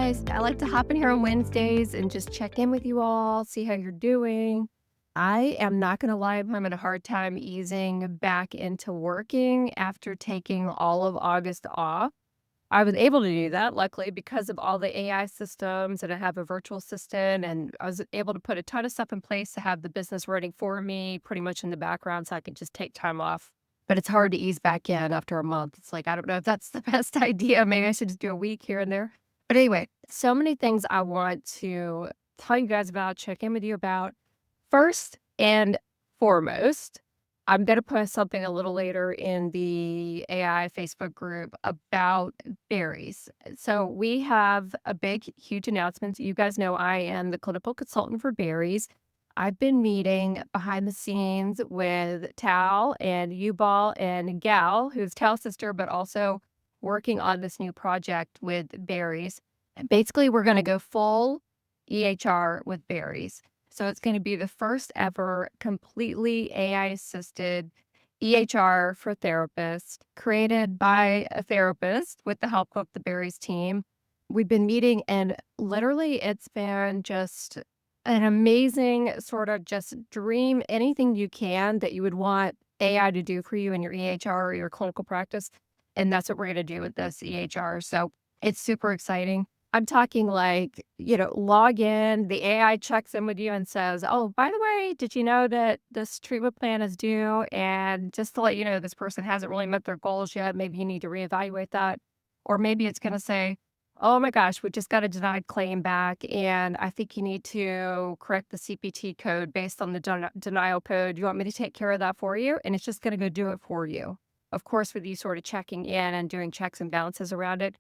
guys. I like to hop in here on Wednesdays and just check in with you all, see how you're doing. I am not going to lie, I'm having a hard time easing back into working after taking all of August off. I was able to do that, luckily, because of all the AI systems, and I have a virtual assistant, and I was able to put a ton of stuff in place to have the business running for me pretty much in the background so I could just take time off. But it's hard to ease back in after a month. It's like, I don't know if that's the best idea. Maybe I should just do a week here and there. But anyway, so many things I want to tell you guys about, check in with you about. First and foremost, I'm going to post something a little later in the AI Facebook group about berries. So we have a big, huge announcement. You guys know I am the clinical consultant for berries. I've been meeting behind the scenes with Tal and Yubal and Gal, who's Tal's sister, but also working on this new project with berries. And basically, we're going to go full EHR with berries. So it's going to be the first ever completely AI assisted EHR for therapists created by a therapist with the help of the Berries team. We've been meeting, and literally it's been just an amazing sort of just dream anything you can that you would want AI to do for you in your EHR or your clinical practice. And that's what we're going to do with this EHR. So it's super exciting. I'm talking like, log in, the AI checks in with you and says, oh, by the way, did you know that this treatment plan is due? And just to let you know, this person hasn't really met their goals yet. Maybe you need to reevaluate that. Or maybe it's going to say, oh my gosh, we just got a denied claim back. And I think you need to correct the CPT code based on the denial code. You want me to take care of that for you? And it's just going to go do it for you. Of course, with you sort of checking in and doing checks and balances around it.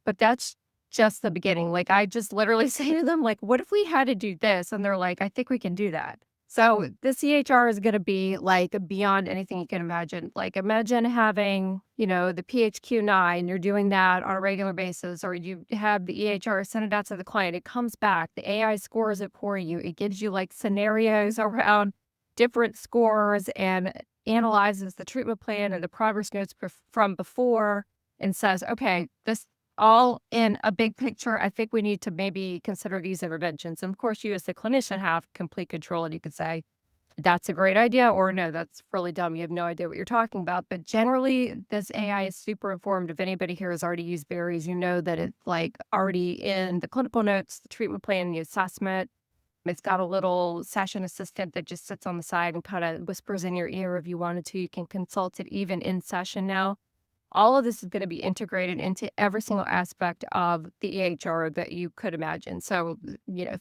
But that's just the beginning. Like, I just literally say to them, like, what if we had to do this? And they're like, I think we can do that. So this EHR is going to be like beyond anything you can imagine. Like, imagine having, the PHQ-9, you're doing that on a regular basis, or you have the EHR send it out to the client. It comes back. The AI scores it for you. It gives you like scenarios around different scores and analyzes the treatment plan and the progress notes from before and says, okay, this all in a big picture, I think we need to maybe consider these interventions. And of course, you as the clinician have complete control, and you could say, that's a great idea, or no, that's really dumb. You have no idea what you're talking about. But generally, this AI is super informed. If anybody here has already used berries, you know that it's like already in the clinical notes, the treatment plan, the assessment. It's got a little session assistant that just sits on the side and kind of whispers in your ear if you wanted to. You can consult it even in session now. All of this is going to be integrated into every single aspect of the EHR that you could imagine. So,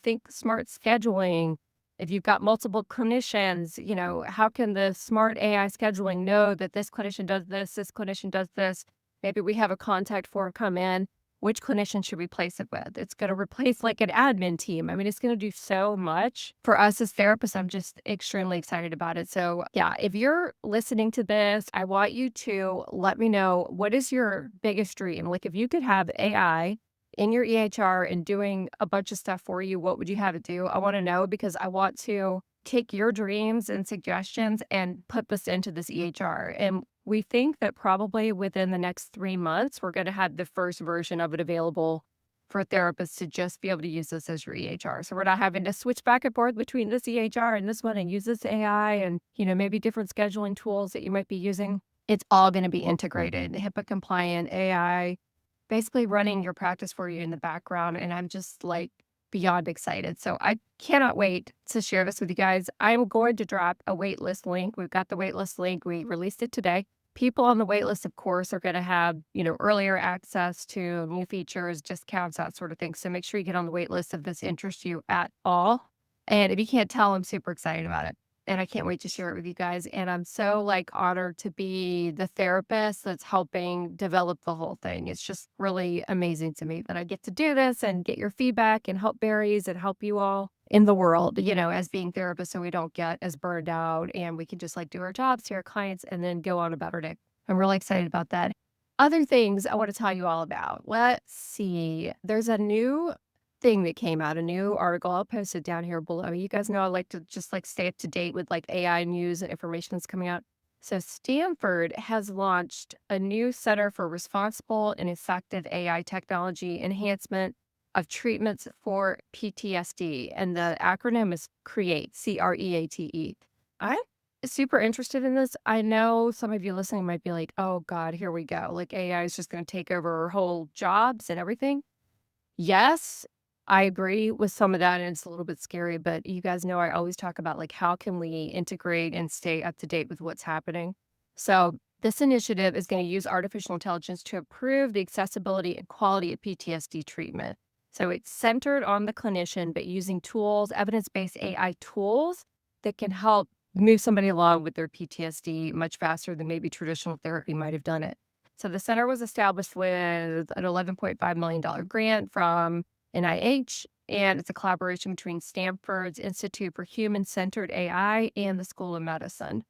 think smart scheduling. If you've got multiple clinicians, how can the smart AI scheduling know that this clinician does this clinician does this? Maybe we have a contact form come in. Which clinician should we place it with? It's going to replace like an admin team. I mean, it's going to do so much for us as therapists. I'm just extremely excited about it. So yeah, if you're listening to this, I want you to let me know, what is your biggest dream? Like, if you could have AI in your EHR and doing a bunch of stuff for you, what would you have it do? I want to know, because I want to take your dreams and suggestions and put this into this EHR. And we think that probably within the next 3 months, we're going to have the first version of it available for therapists to just be able to use this as your EHR. So we're not having to switch back and forth between this EHR and this one and use this AI and, maybe different scheduling tools that you might be using. It's all going to be integrated, HIPAA compliant AI, basically running your practice for you in the background. And I'm just like beyond excited. So I cannot wait to share this with you guys. I'm going to drop a waitlist link. We've got the waitlist link. We released it today. People on the waitlist, of course, are going to have, earlier access to new features, discounts, that sort of thing. So make sure you get on the waitlist if this interests you at all. And if you can't tell, I'm super excited about it. And I can't wait to share it with you guys. And I'm so honored to be the therapist that's helping develop the whole thing. It's just really amazing to me that I get to do this and get your feedback and help berries and help you all in the world, as being therapists, so we don't get as burned out and we can just do our jobs to our clients and then go on about our day. I'm really excited about that. Other things I want to tell you all about. Let's see. There's a new thing that came out, a new article. I'll post it down here below. You guys know I like to just stay up to date with AI news and information that's coming out. So Stanford has launched a new Center for Responsible and Effective AI Technology Enhancement of treatments for PTSD. And the acronym is CREATE, CREATE. I'm super interested in this. I know some of you listening might be like, oh God, here we go. Like AI is just going to take over our whole jobs and everything. Yes, I agree with some of that, and it's a little bit scary, but you guys know I always talk about, like, how can we integrate and stay up to date with what's happening? So, this initiative is gonna use artificial intelligence to improve the accessibility and quality of PTSD treatment. So, it's centered on the clinician, but using tools, evidence-based AI tools that can help move somebody along with their PTSD much faster than maybe traditional therapy might have done it. So the center was established with an $11.5 million grant from NIH, and it's a collaboration between Stanford's Institute for Human-Centered AI and the School of Medicine.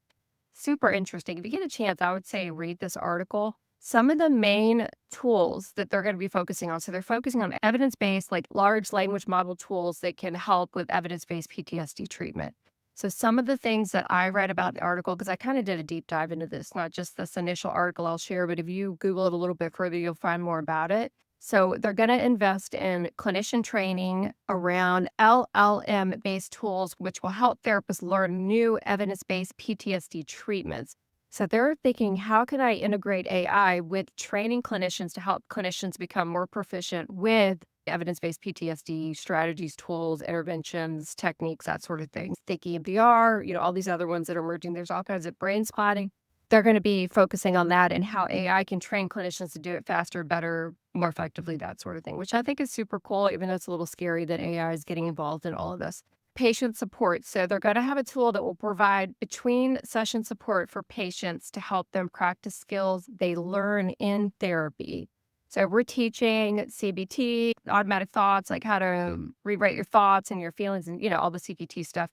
Super interesting. If you get a chance, I would say read this article. Some of the main tools that they're going to be focusing on. So they're focusing on evidence-based, like large language model tools that can help with evidence-based PTSD treatment. So some of the things that I read about the article, because I kind of did a deep dive into this, not just this initial article I'll share, but if you Google it a little bit further, you'll find more about it. So they're going to invest in clinician training around LLM-based tools, which will help therapists learn new evidence-based PTSD treatments. So they're thinking, how can I integrate AI with training clinicians to help clinicians become more proficient with evidence-based PTSD strategies, tools, interventions, techniques, that sort of thing. Think EMDR, all these other ones that are emerging. There's all kinds of brain spotting. They're going to be focusing on that and how AI can train clinicians to do it faster, better, more effectively, that sort of thing, which I think is super cool, even though it's a little scary that AI is getting involved in all of this. Patient support. So they're going to have a tool that will provide between session support for patients to help them practice skills they learn in therapy. So we're teaching CBT, automatic thoughts, like how to rewrite your thoughts and your feelings and, all the CBT stuff.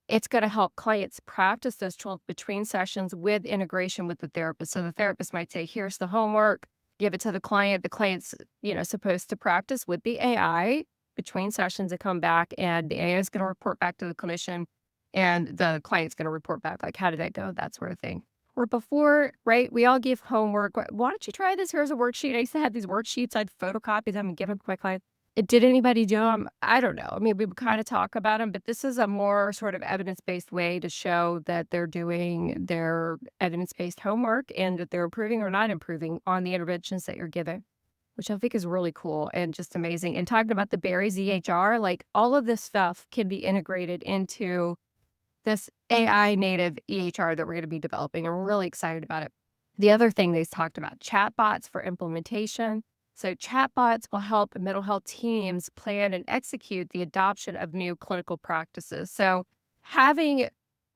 It's going to help clients practice those tools between sessions with integration with the therapist. So the therapist might say, here's the homework, give it to the client. The client's, supposed to practice with the AI between sessions and come back, and the AI is going to report back to the clinician, and the client's going to report back, like, how did that go? That sort of thing. Or before, right, we all give homework. Why don't you try this? Here's a worksheet. I used to have these worksheets. I'd photocopy them and give them to my clients. Did anybody do them? I don't know. I mean, we would kind of talk about them, but this is a more sort of evidence-based way to show that they're doing their evidence-based homework and that they're improving or not improving on the interventions that you're giving, which I think is really cool and just amazing. And talking about the Berry's EHR, like all of this stuff can be integrated into this AI native EHR that we're going to be developing, and we're really excited about it. The other thing they talked about, chatbots for implementation. So chatbots will help mental health teams plan and execute the adoption of new clinical practices. So having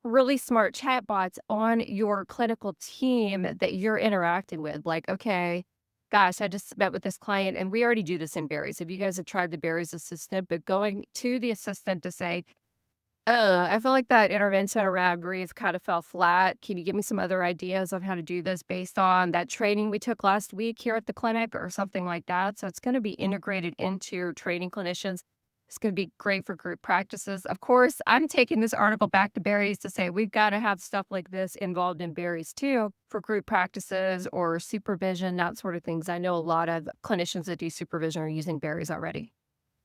really smart chatbots on your clinical team that you're interacting with, like, okay, gosh, I just met with this client, and we already do this in Berries. If you guys have tried the Berries assistant, but going to the assistant to say, I feel like that intervention around grief kind of fell flat. Can you give me some other ideas on how to do this based on that training we took last week here at the clinic or something like that? So it's going to be integrated into training clinicians. It's going to be great for group practices. Of course, I'm taking this article back to Barry's to say we've got to have stuff like this involved in Barry's too for group practices or supervision, that sort of things. I know a lot of clinicians that do supervision are using Barry's already.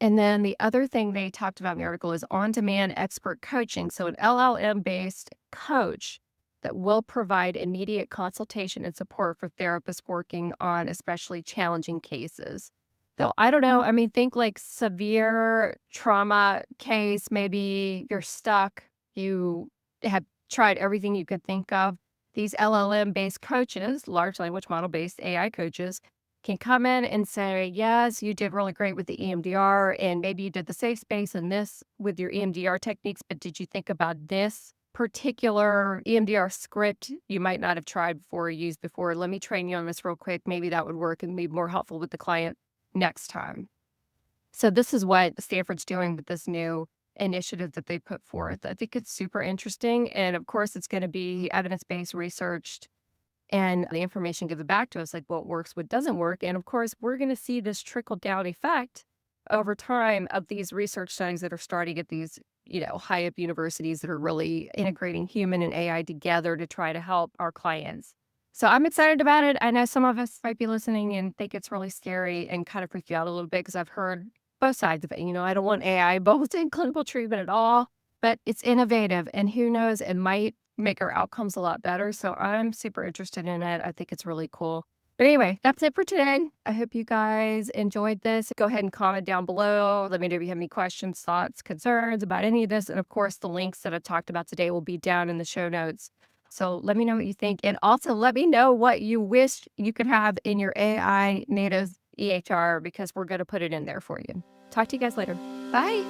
And then the other thing they talked about in the article is on-demand expert coaching. So an LLM-based coach that will provide immediate consultation and support for therapists working on especially challenging cases. So I don't know. I mean, think like severe trauma case. Maybe you're stuck. You have tried everything you could think of. These LLM-based coaches, large language model-based AI coaches, can come in and say, yes, you did really great with the EMDR, and maybe you did the safe space and this with your EMDR techniques, but did you think about this particular EMDR script you might not have tried before or used before? Let me train you on this real quick. Maybe that would work and be more helpful with the client next time. So this is what Stanford's doing with this new initiative that they put forth. I think it's super interesting. And of course, it's going to be evidence-based, researched, and the information given back to us, like what works, what doesn't work. And of course, we're going to see this trickle down effect over time of these research studies that are starting at these, high up universities that are really integrating human and AI together to try to help our clients. So I'm excited about it. I know some of us might be listening and think it's really scary and kind of freak you out a little bit because I've heard both sides of it. I don't want AI both in clinical treatment at all, but it's innovative and who knows, it might make our outcomes a lot better. So I'm super interested in it. I think it's really cool. But anyway, that's it for today. I hope you guys enjoyed this. Go ahead and comment down below. Let me know if you have any questions, thoughts, concerns about any of this. And of course, the links that I talked about today will be down in the show notes. So let me know what you think. And also let me know what you wish you could have in your AI native EHR because we're going to put it in there for you. Talk to you guys later. Bye.